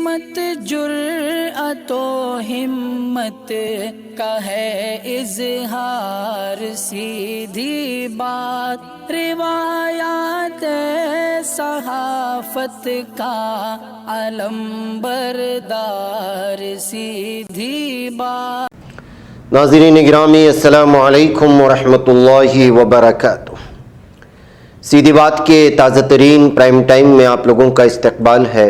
अजीमत जुर्अतो हिम्मत का है इजहार, सीधी बात रिवायात सहाफत का अलम बरदार, सीधी बात। नाज़रीन गिरामी अस्सलामु अलैकुम वरहमतुल्लाहि वबरकातुह। सीधी बात के ताज़ा तरीन प्राइम टाइम में आप लोगों का इस्तकबाल है।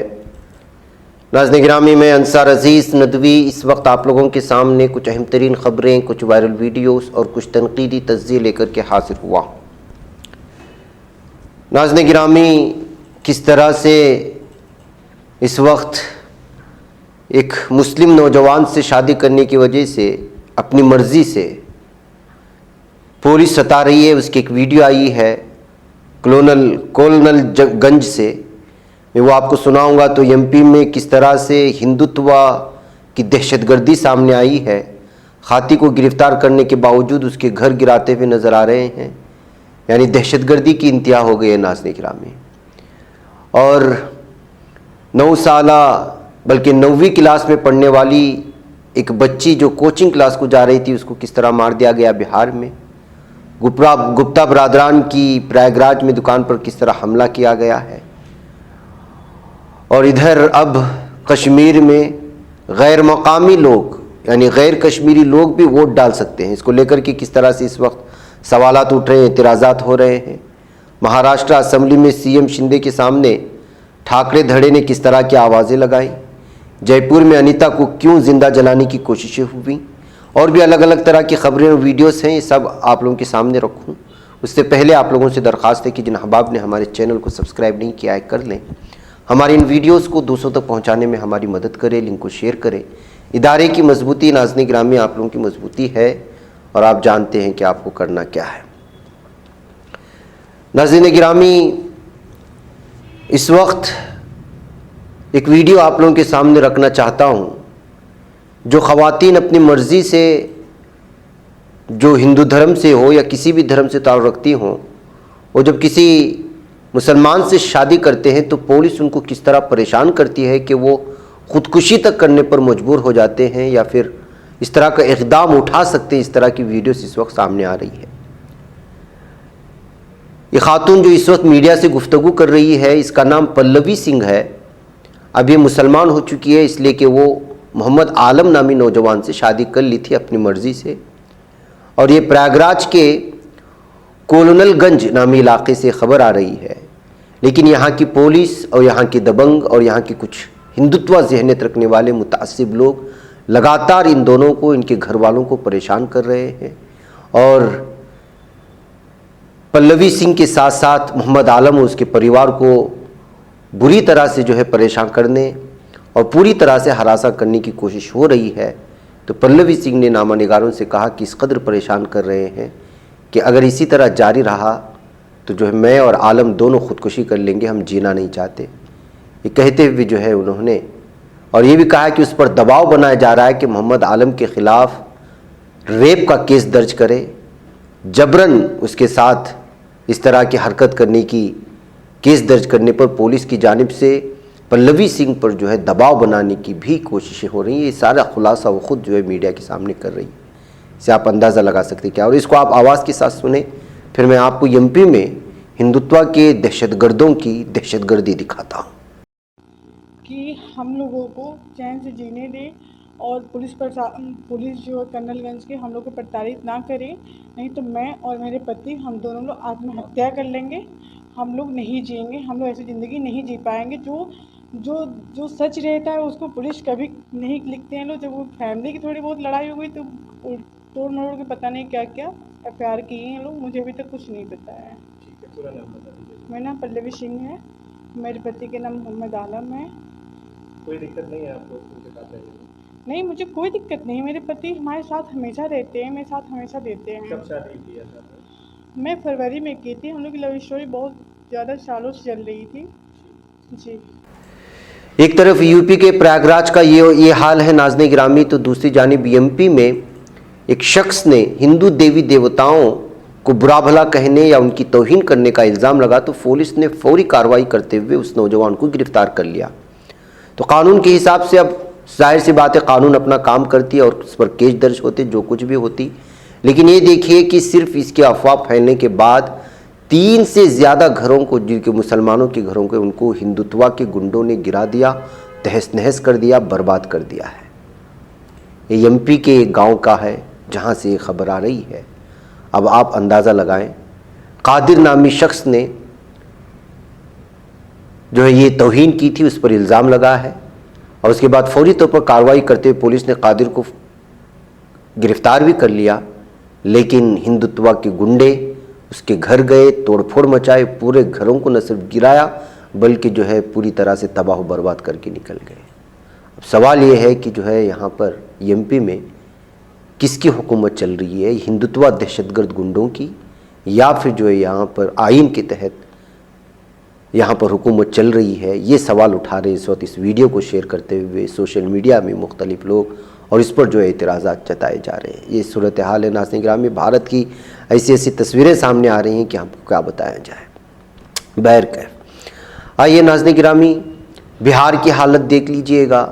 नाज़रीन गिरामी में अंसार अज़ीज़ नदवी इस वक्त आप लोगों के सामने कुछ अहम तरीन ख़बरें, कुछ वायरल वीडियोस और कुछ तनकीदी तज्ज़िये लेकर के हाजिर हुआ। नाज़रीन गिरामी, किस तरह से इस वक्त एक मुस्लिम नौजवान से शादी करने की वजह से अपनी मर्ज़ी से पुलिस सता रही है, उसकी एक वीडियो आई है कोलनल गंज से, मैं वो आपको सुनाऊंगा। तो एमपी में किस तरह से हिंदुत्व की दहशतगर्दी सामने आई है। खाती को गिरफ्तार करने के बावजूद उसके घर गिराते हुए नज़र आ रहे हैं, यानी दहशतगर्दी की इंतहा हो गई है नाज़रीन गिरामी। और 9 साला बल्कि 9वीं क्लास में पढ़ने वाली एक बच्ची जो कोचिंग क्लास को जा रही थी, उसको किस तरह मार दिया गया बिहार में। गुप्ता बरादरान की प्रयागराज में दुकान पर किस तरह हमला किया गया है। और इधर अब कश्मीर में गैर मकामी लोग यानी गैर कश्मीरी लोग भी वोट डाल सकते हैं। इसको लेकर के किस तरह से इस वक्त सवालात उठ रहे हैं, एतराज़ात हो रहे हैं। महाराष्ट्र असेंबली में सीएम शिंदे के सामने ठाकरे धड़े ने किस तरह की आवाज़ें लगाई। जयपुर में अनीता को क्यों ज़िंदा जलाने की कोशिशें हुई। और भी अलग अलग तरह की खबरें और वीडियोस हैं, ये सब आप लोगों के सामने रखूं। उससे पहले आप लोगों से दरख्वास्त है कि जिन अहबाब ने हमारे चैनल को सब्सक्राइब नहीं किया है कर लें। हमारे इन वीडियोस को दूसरों तक पहुंचाने में हमारी मदद करें, लिंक को शेयर करें। इदारे की मजबूती नाज़रीन गिरामी आप लोगों की मजबूती है और आप जानते हैं कि आपको करना क्या है। नाज़रीन गिरामी, इस वक्त एक वीडियो आप लोगों के सामने रखना चाहता हूँ। जो ख़वातीन अपनी मर्ज़ी से जो हिंदू धर्म से हो या किसी भी धर्म से ताल्लुक़ रखती हों, वो जब किसी मुसलमान से शादी करते हैं तो पुलिस उनको किस तरह परेशान करती है कि वो ख़ुदकुशी तक करने पर मजबूर हो जाते हैं या फिर इस तरह का इक़दाम उठा सकते हैं। इस तरह की वीडियोस इस वक्त सामने आ रही है। ये खातून जो इस वक्त मीडिया से गुफ्तगू कर रही है, इसका नाम पल्लवी सिंह है। अब ये मुसलमान हो चुकी है इसलिए कि वो मोहम्मद आलम नामी नौजवान से शादी कर ली थी अपनी मर्ज़ी से। और ये प्रयागराज के कोलनलगंज नामी इलाके से ख़बर आ रही है। लेकिन यहाँ की पुलिस और यहाँ के दबंग और यहाँ के कुछ हिंदुत्व ज़हनियत रखने वाले मुतासिब लोग लगातार इन दोनों को, इनके घर वालों को परेशान कर रहे हैं। और पल्लवी सिंह के साथ साथ मोहम्मद आलम और उसके परिवार को बुरी तरह से जो है परेशान करने और पूरी तरह से हरासा करने की कोशिश हो रही है। तो पल्लवी सिंह ने नामानिगारों से कहा कि इस कदर परेशान कर रहे हैं कि अगर इसी तरह जारी रहा तो जो है मैं और आलम दोनों ख़ुदकुशी कर लेंगे, हम जीना नहीं चाहते। ये कहते हुए जो है उन्होंने और ये भी कहा कि उस पर दबाव बनाया जा रहा है कि मोहम्मद आलम के ख़िलाफ़ रेप का केस दर्ज करे, जबरन उसके साथ इस तरह की हरकत करने की केस दर्ज करने पर पुलिस की जानिब से पल्लवी सिंह पर जो है दबाव बनाने की भी कोशिशें हो रही हैं। ये सारा खुलासा वो खुद जो है मीडिया के सामने कर रही है। इससे आप अंदाज़ा लगा सकते क्या। और इसको आप आवाज़ के साथ सुने, फिर मैं आपको एमपी में हिंदुत्व के दहशतगर्दों की दहशतगर्दी दिखाता हूँ। कि हम लोगों को चैन से जीने दें और पुलिस जो है कर्नलगंज के हम लोग को प्रताड़ित ना करें, नहीं तो मैं और मेरे पति हम दोनों लोग आत्महत्या कर लेंगे। हम लोग नहीं जिएंगे, हम लोग ऐसी ज़िंदगी नहीं जी पाएंगे। जो सच रहता है उसको पुलिस कभी नहीं लिखते हैं लोग। जब वो फैमिली की थोड़ी बहुत लड़ाई हो गई तो तोड़ मरोड़ के पता नहीं क्या क्या एफआईआर किए हैं लोग। मुझे अभी तक कुछ नहीं पता है। पूरा नाम बता दीजिए। मेरा नाम पल्लवी सिंह है, मेरे पति के नाम मोहम्मद आलम है। कोई दिक्कत नहीं है आपको उनके साथ रहने में? नहीं, मुझे कोई दिक्कत नहीं। मेरे पति हमारे साथ हमेशा रहते हैं, मेरे साथ हमेशा देते हैं। कब शादी किया था? मैं फरवरी में की थी। हम लोग की लव स्टोरी बहुत ज़्यादा सालों से चल रही थी जी। एक तरफ यूपी के प्रयागराज का ये हाल है नाज़रीन गिरामी, तो दूसरी जानिब एमपी में एक शख्स ने हिंदू देवी देवताओं को बुरा भला कहने या उनकी तौहीन करने का इल्ज़ाम लगा तो पुलिस ने फौरी कार्रवाई करते हुए उस नौजवान को गिरफ्तार कर लिया। तो कानून के हिसाब से अब जाहिर सी बात है कानून अपना काम करती है और उस पर केस दर्ज होते जो कुछ भी होती। लेकिन ये देखिए कि सिर्फ इसके अफवाह फैलने के बाद 3 से ज़्यादा घरों को, जिनके मुसलमानों के घरों को, उनको हिंदुत्व के गुंडों ने गिरा दिया, तहस नहस कर दिया, बर्बाद कर दिया है। ये एमपी के एक गाँव का है जहाँ से ये खबर आ रही है। अब आप अंदाज़ा लगाएं, कादिर नामी शख्स ने जो है ये तौहीन की थी, उस पर इल्ज़ाम लगा है और उसके बाद फौरी तौर पर कार्रवाई करते हुए पुलिस ने कादिर को गिरफ्तार भी कर लिया। लेकिन हिंदुत्व के गुंडे उसके घर गए, तोड़फोड़ मचाए, पूरे घरों को न सिर्फ गिराया बल्कि जो है पूरी तरह से तबाह बर्बाद करके निकल गए। अब सवाल ये है कि जो है यहाँ पर एमपी में किसकी हुकूमत चल रही है, हिंदुत्व दहशतगर्द गुंडों की या फिर जो है यहाँ पर आइन के तहत यहाँ पर हुकूमत चल रही है। ये सवाल उठा रहे इस वक्त इस वीडियो को शेयर करते हुए सोशल मीडिया में मुख्तलिफ लोग और इस पर जो है एतराज़ात जताए जा रहे हैं। ये सूरत हाल है नाज़रीन गिरामी। भारत की ऐसी ऐसी तस्वीरें सामने आ रही हैं कि हमको क्या बताया जाए। बैर कैफ आइए नाज़रीन गिरामी, बिहार की हालत देख लीजिएगा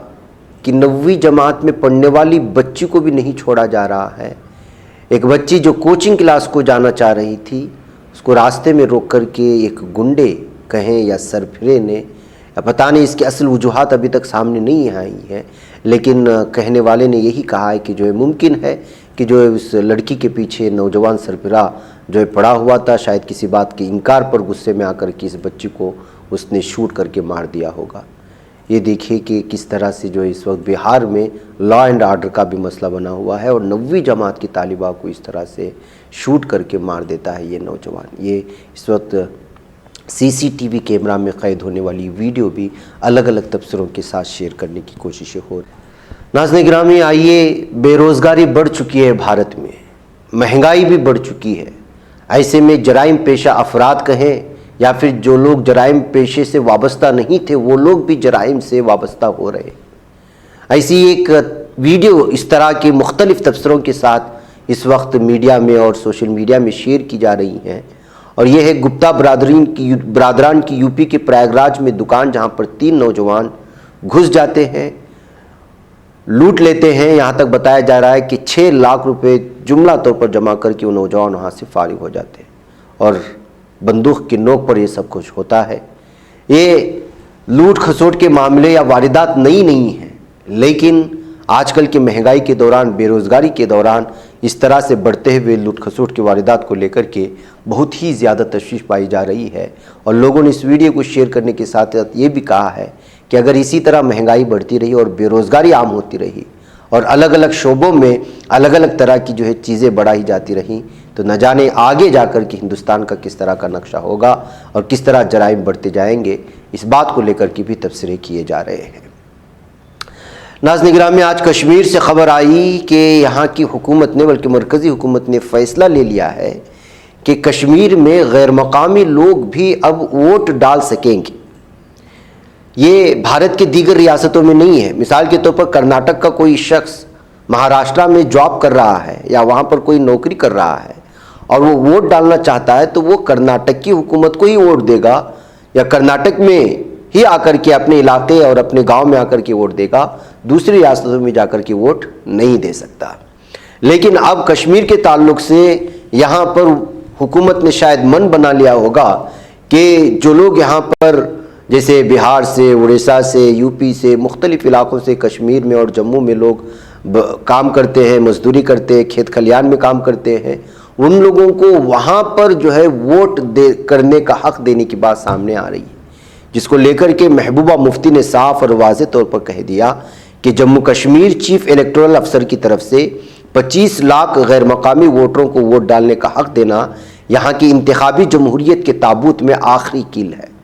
कि 9वीं जमात में पढ़ने वाली बच्ची को भी नहीं छोड़ा जा रहा है। एक बच्ची जो कोचिंग क्लास को जाना चाह रही थी, उसको रास्ते में रोक करके एक गुंडे कहें या सरफिरे ने, पता नहीं इसकी असल वजूहात अभी तक सामने नहीं आई है, लेकिन कहने वाले ने यही कहा है कि जो है मुमकिन है कि जो है उस लड़की के पीछे नौजवान सरफिरा जो है पड़ा हुआ था, शायद किसी बात के इनकार पर गुस्से में आकर के इस बच्ची को उसने शूट करके मार दिया होगा। ये देखिए कि किस तरह से जो है इस वक्त बिहार में लॉ एंड ऑर्डर का भी मसला बना हुआ है और 9वीं जमात की तालिबा को इस तरह से शूट करके मार देता है ये नौजवान। ये इस वक्त सीसीटीवी कैमरा में कैद होने वाली वीडियो भी अलग अलग तबसरों के साथ शेयर करने की कोशिशें हो रही। नाज़रीन गिरामी आइए, बेरोज़गारी बढ़ चुकी है भारत में, महंगाई भी बढ़ चुकी है। ऐसे में जराइम पेशा अफराद कहें या फिर जो लोग जराइम पेशे से वाबस्ता नहीं थे वो लोग भी जराइम से वाबस्ता हो रहे। ऐसी एक वीडियो इस तरह के मुख्तलिफ तबसरों के साथ इस वक्त मीडिया में और सोशल मीडिया में शेयर की जा रही हैं और यह है गुप्ता बरादरान की यूपी के प्रयागराज में दुकान, जहां पर 3 नौजवान घुस जाते हैं, लूट लेते हैं। यहां तक बताया जा रहा है कि 6 लाख रुपए जुमला तौर पर जमा करके वो नौजवान वहां से फारिग हो जाते हैं और बंदूक की नोक पर यह सब कुछ होता है। ये लूट खसोट के मामले या वारदात नई नहीं है, लेकिन आजकल की महंगाई के दौरान, बेरोज़गारी के दौरान इस तरह से बढ़ते हुए लूट खसोट की वारदात को लेकर के बहुत ही ज़्यादा तशवीश पाई जा रही है। और लोगों ने इस वीडियो को शेयर करने के साथ साथ ये भी कहा है कि अगर इसी तरह महंगाई बढ़ती रही और बेरोज़गारी आम होती रही और अलग अलग शोबों में अलग अलग तरह की जो है चीज़ें बढ़ाई जाती रहीं, तो न जाने आगे जाकर के हिंदुस्तान का किस तरह का नक्शा होगा और किस तरह जराइम बढ़ते जाएंगे। इस बात को लेकर के भी तबसरे किए जा रहे हैं। नाज़रीन गिरामी, आज कश्मीर से खबर आई कि यहाँ की हुकूमत ने, बल्कि मरकज़ी हुकूमत ने फ़ैसला ले लिया है कि कश्मीर में गैर मकामी लोग भी अब वोट डाल सकेंगे। ये भारत के दीगर रियासतों में नहीं है। मिसाल के तौर पर कर्नाटक का कोई शख्स महाराष्ट्र में जॉब कर रहा है या वहाँ पर कोई नौकरी कर रहा है और वो वोट डालना चाहता है, तो वो कर्नाटक की हुकूमत को ही वोट देगा या कर्नाटक में ही आकर के अपने इलाके और अपने गांव में आकर के वोट देगा, दूसरी रियासतों में जाकर के वोट नहीं दे सकता। लेकिन अब कश्मीर के ताल्लुक से यहाँ पर हुकूमत ने शायद मन बना लिया होगा कि जो लोग यहाँ पर जैसे बिहार से, उड़ीसा से, यूपी से, मुख्तलिफ इलाकों से कश्मीर में और जम्मू में लोग काम करते हैं, मजदूरी करते हैं, खेत खलियान में काम करते हैं, उन लोगों को वहाँ पर जो है वोट करने का हक़ देने की बात सामने आ रही है, जिसको लेकर के महबूबा मुफ्ती ने साफ और वाज़ेह तौर पर कह दिया कि जम्मू कश्मीर चीफ इलेक्टोरल अफसर की तरफ से 25 लाख गैर मकामी वोटरों को वोट डालने का हक़ देना यहाँ की इंतखाबी जमहूरियत के ताबूत में आखिरी कील है।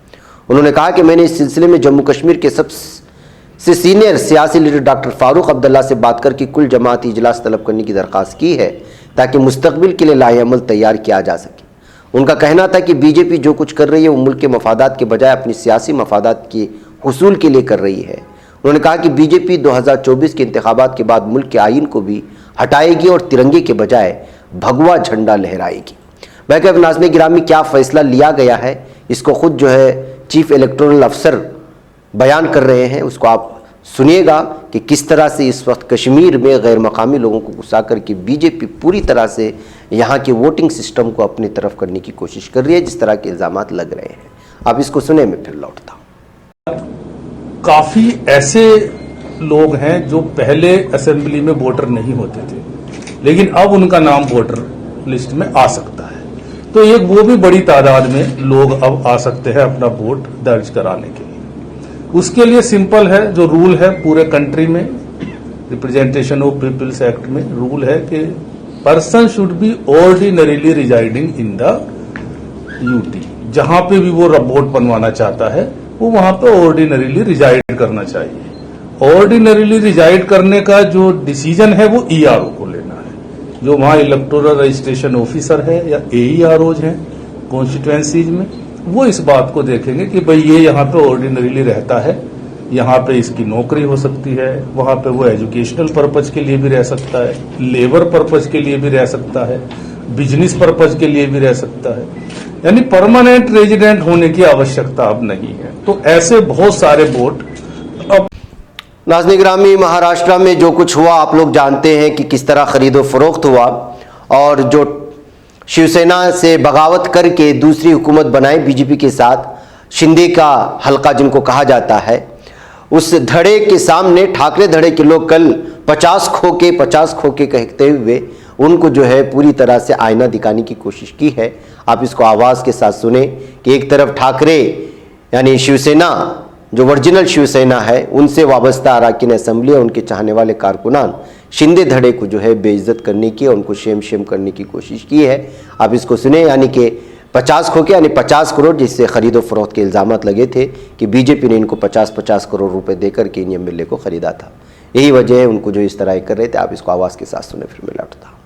उन्होंने कहा कि मैंने इस सिलसिले में जम्मू कश्मीर के सबसे सीनियर सियासी लीडर डॉक्टर फारूक अब्दुल्ला से बात करके कुल जमाती इजलास तलब करने की दरख्वास्त की है ताकि मुस्तकबिल के लिए लाएअमल तैयार किया जा सके। उनका कहना था कि बीजेपी जो कुछ कर रही है वो मुल्क के मफादात के बजाय अपनी सियासी मफादात के हुसूल के लिए कर रही है। उन्होंने कहा कि बीजेपी 2024 के इंतखाबात के बाद मुल्क के आइन को भी हटाएगी और तिरंगे के बजाय भगवा झंडा लहराएगी। वैसे नाज़रीन गिरामी, क्या फ़ैसला लिया गया है इसको खुद जो है चीफ इलेक्टोरल अफसर बयान कर रहे हैं, उसको आप सुनिएगा कि किस तरह से इस वक्त कश्मीर में गैर मकामी लोगों को घुसा करके बीजेपी पूरी तरह से यहाँ के वोटिंग सिस्टम को अपनी तरफ करने की कोशिश कर रही है, जिस तरह के इल्ज़ामात लग रहे हैं। आप इसको सुने, मैं फिर लौटता हूँ। काफी ऐसे लोग हैं जो पहले असेंबली में वोटर नहीं होते थे, लेकिन अब उनका नाम वोटर लिस्ट में आ सकता है। तो एक वो भी बड़ी तादाद में लोग अब आ सकते हैं अपना वोट दर्ज कराने के लिए। उसके लिए सिंपल है, जो रूल है पूरे कंट्री में, रिप्रेजेंटेशन ऑफ पीपल्स एक्ट में रूल है कि person should be ordinarily residing in the UT. जहां पे भी वो वोट बनवाना चाहता है वो वहां पे ऑर्डिनरीली रिजाइड करना चाहिए। ऑर्डिनरीली रिजाइड करने का जो डिसीजन है वो ईआरओ को लेना है, जो वहां इलेक्टोरल रजिस्ट्रेशन ऑफिसर है या एईआरओज हैं कॉन्स्टिट्यूएंसीज में, वो इस बात को देखेंगे कि भाई ये यहाँ पे ऑर्डिनरीली रहता है, यहाँ पे इसकी नौकरी हो सकती है, वहां पे वो एजुकेशनल पर्पज के लिए भी रह सकता है, लेबर पर्पज के लिए भी रह सकता है, बिजनेस पर्पज के लिए भी रह सकता है, यानी परमानेंट रेजिडेंट होने की आवश्यकता अब नहीं है। तो ऐसे बहुत सारे वोट अब नाज़रीन गिरामी, महाराष्ट्र में जो कुछ हुआ आप लोग जानते हैं कि किस तरह खरीदो फरोख्त हुआ, और जो शिवसेना से बगावत करके दूसरी हुकूमत बनाई बीजेपी के साथ, शिंदे का हलका जिनको कहा जाता है, उस धड़े के सामने ठाकरे धड़े के लोग कल 50 खोके कहते हुए उनको जो है पूरी तरह से आईना दिखाने की कोशिश की है। आप इसको आवाज़ के साथ सुने कि एक तरफ ठाकरे यानी शिवसेना जो ओरिजिनल शिवसेना है उनसे वाबस्ता अरकान असेंबली और उनके चाहने वाले कारकुनान शिंदे धड़े को जो है बेइज्जत करने की और उनको शेम करने की कोशिश की है। आप इसको सुने, यानी कि 50 खोके यानी 50 करोड़ जिससे खरीदो फरोख्त के इल्ज़ाम लगे थे कि बीजेपी ने इनको 50 करोड़ रुपए देकर के इन एमएलए को खरीदा था। यही वजह है उनको जो इस तरह कर रहे थे। आप इसको आवाज़ के साथ सुने, फिर मैं लौटता हूँ।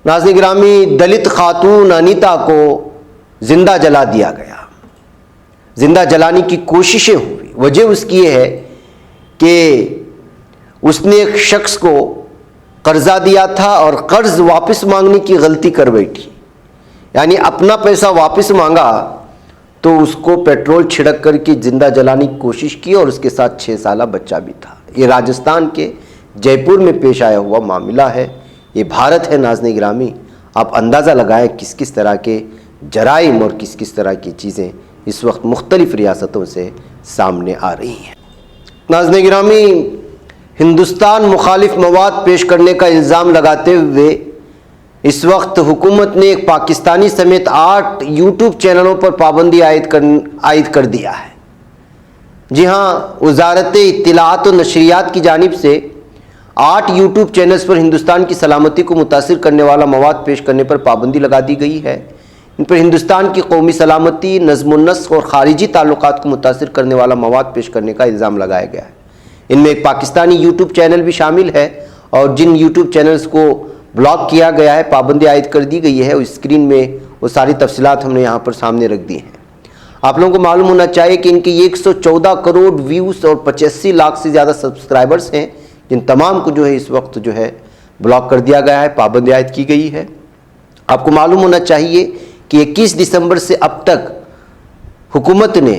नाज़रीन गिरामी, दलित खातून अनीता को जिंदा जला दिया गया। जिंदा जलाने की कोशिशें हुई। वजह उसकी है कि उसने एक शख्स को कर्जा दिया था और कर्ज वापस मांगने की गलती कर बैठी, यानी अपना पैसा वापस मांगा तो उसको पेट्रोल छिड़क करके जिंदा जलाने की कोशिश की और उसके साथ 6 साल बच्चा भी था। ये राजस्थान के जयपुर में पेश आया हुआ मामला है। ये भारत है नाज़रीन गिरामी। आप अंदाज़ा लगाएं किस किस तरह के जराइम और किस किस तरह की चीज़ें इस वक्त मुख्तलिफ रियासतों से सामने आ रही हैं। नाज़रीन गिरामी, हिंदुस्तान मुखालिफ मवाद पेश करने का इल्ज़ाम लगाते हुए इस वक्त हुकूमत ने एक पाकिस्तानी समेत 8 यूट्यूब चैनलों पर पाबंदी आयद कर दिया है। जी हाँ, वज़ारत इत्तलाआत व नशरियात की जानिब से 8 यूट्यूब चैनल्स पर हिंदुस्तान की सलामती को मुतासिर करने वाला मवाद पेश करने पर पाबंदी लगा दी गई है। इन पर हिंदुस्तान की कौमी सलामती, नज़्म-ओ-नस्क़ और ख़ारिजी ताल्लुकात को मुतासिर करने वाला मवाद पेश करने का इल्ज़ाम लगाया गया है। इनमें एक पाकिस्तानी यूट्यूब चैनल भी शामिल है और जिन यूट्यूब चैनल्स को ब्लॉक किया गया है, पाबंदी आयद कर दी गई है, उस स्क्रीन में वो सारी तफसीलात हमने यहाँ पर सामने रख दी हैं। आप लोगों को मालूम होना चाहिए कि इनके 114 करोड़ व्यूज़ और 85 लाख से ज़्यादा सब्सक्राइबर्स हैं, जिन तमाम को जो है इस वक्त जो है ब्लॉक कर दिया गया है, पाबंदी आयद की गई है। आपको मालूम होना चाहिए कि 21 दिसंबर से अब तक हुकूमत ने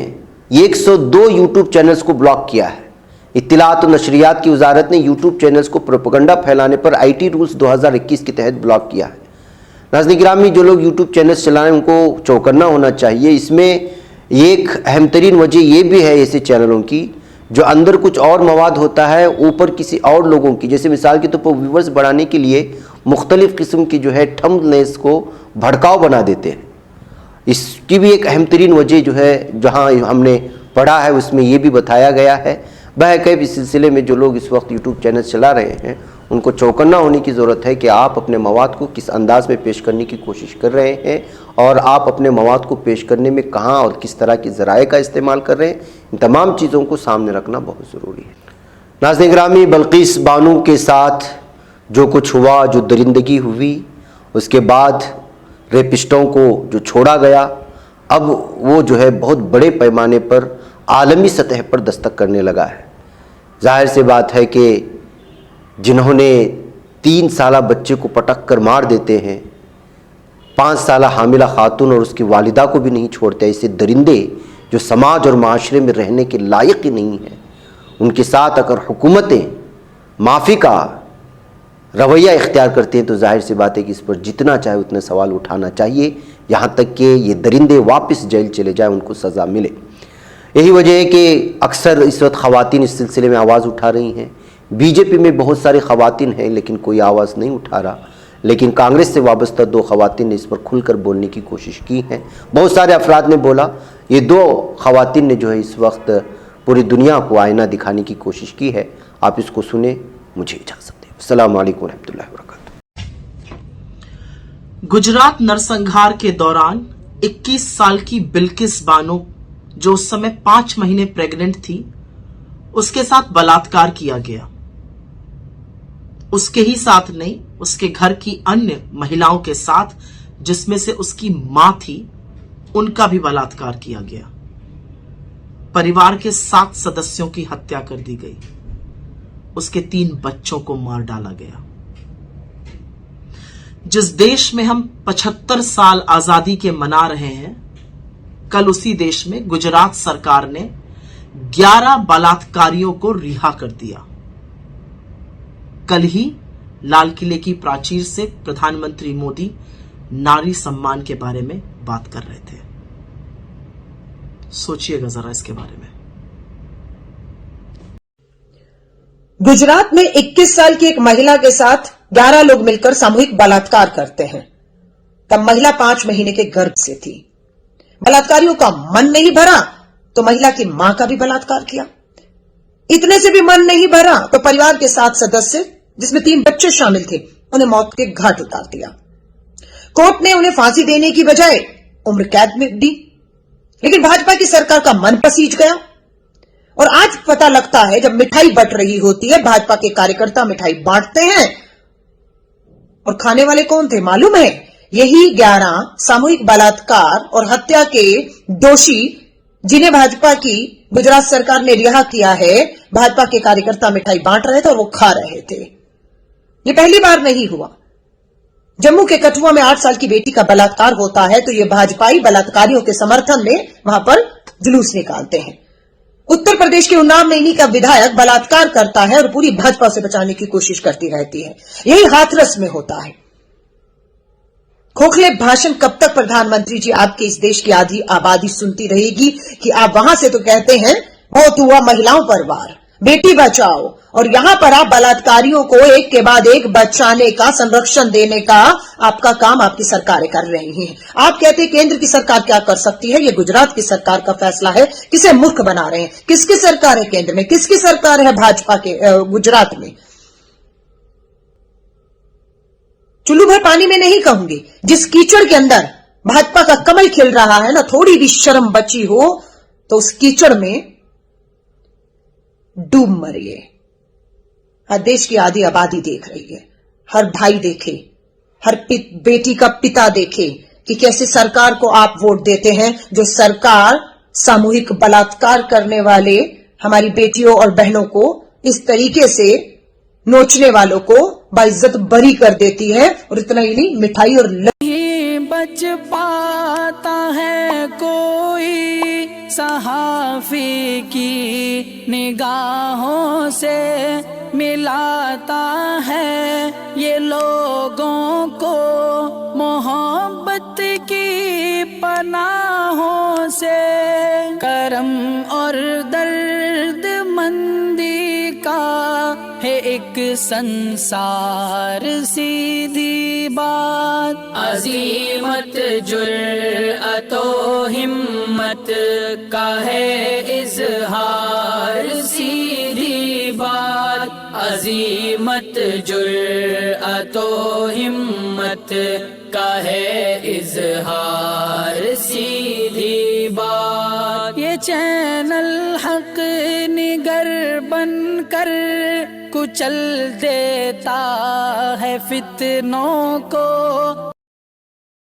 102 यूट्यूब चैनल्स को ब्लॉक किया है। इत्तलाआत और नशरियात की वजारत ने यूट्यूब चैनल्स को प्रोपेगेंडा फैलाने पर आईटी रूल्स 2021 के तहत ब्लॉक किया है। नाज़रीन गिरामी, जो लोग यूट्यूब चैनल्स चलाएं उनको चौकन्ना होना चाहिए। इसमें एक अहम तरीन वजह ये भी है ऐसे चैनलों की जो अंदर कुछ और मवाद होता है, ऊपर किसी और लोगों की, जैसे मिसाल के तौर पर व्यूवर्स बढ़ाने के लिए मुख्तलिफ किस्म की जो है थंबनेल्स को भड़काव बना देते हैं। इसकी भी एक अहम तरीन वजह जो है जहाँ हमने पढ़ा है उसमें ये भी बताया गया है। बहरकैफ इस सिलसिले में जो लोग इस वक्त यूट्यूब चैनल चला रहे हैं उनको चौकन्ना होने की ज़रूरत है कि आप अपने मवाद को किस अंदाज में पेश करने की कोशिश कर रहे हैं और आप अपने मवाद को पेश करने में कहाँ और किस तरह की ज़राए का इस्तेमाल कर रहे हैं। इन तमाम चीज़ों को सामने रखना बहुत ज़रूरी है। नाज़रीन गिरामी, बल्कीस बानो के साथ जो कुछ हुआ, जो दरिंदगी हुई, उसके बाद रेपिस्टों को जो छोड़ा गया, अब वो जो है बहुत बड़े पैमाने पर आलमी सतह पर दस्तक करने लगा है। जाहिर सी बात है कि जिन्होंने 3 साला बच्चे को पटक कर मार देते हैं, 5 साला हामिला खातून और उसकी वालिदा को भी नहीं छोड़ते, ऐसे दरिंदे जो समाज और माशरे में रहने के लायक ही नहीं हैं, उनके साथ अगर हुकूमतें माफ़ी का रवैया इख्तियार करते हैं तो जाहिर सी बात है कि इस पर जितना चाहे उतने सवाल उठाना चाहिए, यहाँ तक कि ये दरिंदे वापस जेल चले जाए, उनको सज़ा मिले। यही वजह है कि अक्सर इस वक्त ख़वातीन इस सिलसिले में आवाज़ उठा रही हैं। बीजेपी में बहुत सारी ख़वातीन हैं लेकिन कोई आवाज़ नहीं उठा रहा, लेकिन कांग्रेस से वाबस्ता 2 ख़वातीन ने इस पर खुलकर बोलने की कोशिश की है। बहुत सारे अफराद ने बोला, ये 2 ख़वातीन ने जो है इस वक्त पूरी दुनिया को आईना दिखाने की कोशिश की है। आप इसको सुने, मुझे इजाज़त दें। अस्सलाम वालेकुम रहमतुल्लाहि व बरकातुहू। गुजरात नरसंहार के दौरान 21 साल की बिल्किस बानो, जो उस समय 5 महीने प्रेग्नेंट थी, उसके साथ बलात्कार किया गया। उसके ही साथ नहीं, उसके घर की अन्य महिलाओं के साथ, जिसमें से उसकी मां थी, उनका भी बलात्कार किया गया। परिवार के 7 सदस्यों की हत्या कर दी गई। उसके 3 बच्चों को मार डाला गया। जिस देश में हम 75 साल आजादी के मना रहे हैं, कल उसी देश में गुजरात सरकार ने 11 बलात्कारियों को रिहा कर दिया। कल ही लाल किले की प्राचीर से प्रधानमंत्री मोदी नारी सम्मान के बारे में बात कर रहे थे। सोचिएगा जरा इसके बारे में। गुजरात में 21 साल की एक महिला के साथ 11 लोग मिलकर सामूहिक बलात्कार करते हैं। तब महिला 5 महीने के गर्भ से थी। बलात्कारियों का मन नहीं भरा तो महिला की मां का भी बलात्कार किया। इतने से भी मन नहीं भरा तो परिवार के 7 सदस्य, जिसमें 3 बच्चे शामिल थे, उन्हें मौत के घाट उतार दिया। कोर्ट ने उन्हें फांसी देने की बजाय उम्र कैद में दी, लेकिन भाजपा की सरकार का मन पसीज गया। और आज पता लगता है, जब मिठाई बंट रही होती है, भाजपा के कार्यकर्ता मिठाई बांटते हैं, और खाने वाले कौन थे मालूम है? यही 11 सामूहिक बलात्कार और हत्या के दोषी, जिन्हें भाजपा की गुजरात सरकार ने रिहा किया है। भाजपा के कार्यकर्ता मिठाई बांट रहे थे और वो खा रहे थे। ये पहली बार नहीं हुआ। जम्मू के कठुआ में 8 साल की बेटी का बलात्कार होता है तो ये भाजपाई बलात्कारियों के समर्थन में वहां पर जुलूस निकालते हैं। उत्तर प्रदेश के उन्नाव में इन्हीं का विधायक बलात्कार करता है और पूरी भाजपा से बचाने की कोशिश करती रहती है। यही हाथरस में होता है। खोखले भाषण कब तक प्रधानमंत्री जी आपके इस देश की आधी आबादी सुनती रहेगी कि आप वहां से तो कहते हैं बहुत हुआ महिलाओं पर वार, बेटी बचाओ, और यहां पर आप बलात्कारियों को एक के बाद एक बचाने का, संरक्षण देने का आपका काम आपकी सरकारें कर रही हैं। आप कहते हैं केंद्र की सरकार क्या कर सकती है, ये गुजरात की सरकार का फैसला है। किसे मूर्ख बना रहे हैं? किसकी सरकार है केंद्र में, किसकी सरकार है भाजपा के गुजरात में? चुल्लू भर पानी में नहीं कहूंगी, जिस कीचड़ के अंदर भाजपा का कमल खिल रहा है ना, थोड़ी भी शर्म बची हो तो उस कीचड़ में डूब मरिए। हर देश की आधी आबादी देख रही है, हर भाई देखे, हर बेटी का पिता देखे कि कैसे सरकार को आप वोट देते हैं, जो सरकार सामूहिक बलात्कार करने वाले हमारी बेटियों और बहनों को इस तरीके से नोचने वालों को बाइज्जत बरी कर देती है। और इतना ही नहीं, मिठाई और नहीं बच पाता है कोई सहाफी की निगाहों से, मिलाता है ये लोगों को मोहब्बत की पनाहों से। करम और दर्द मंदी का है एक संसार, सीधी बात। अजीमत जुर्अतो हिम्मत का है इजहार, सीधी बात। अजीमत जुर्अतो हिम्मत का है इजहार, सीधी बात। ये चैनल हक निगर बनकर कुचल देता है फितनों को,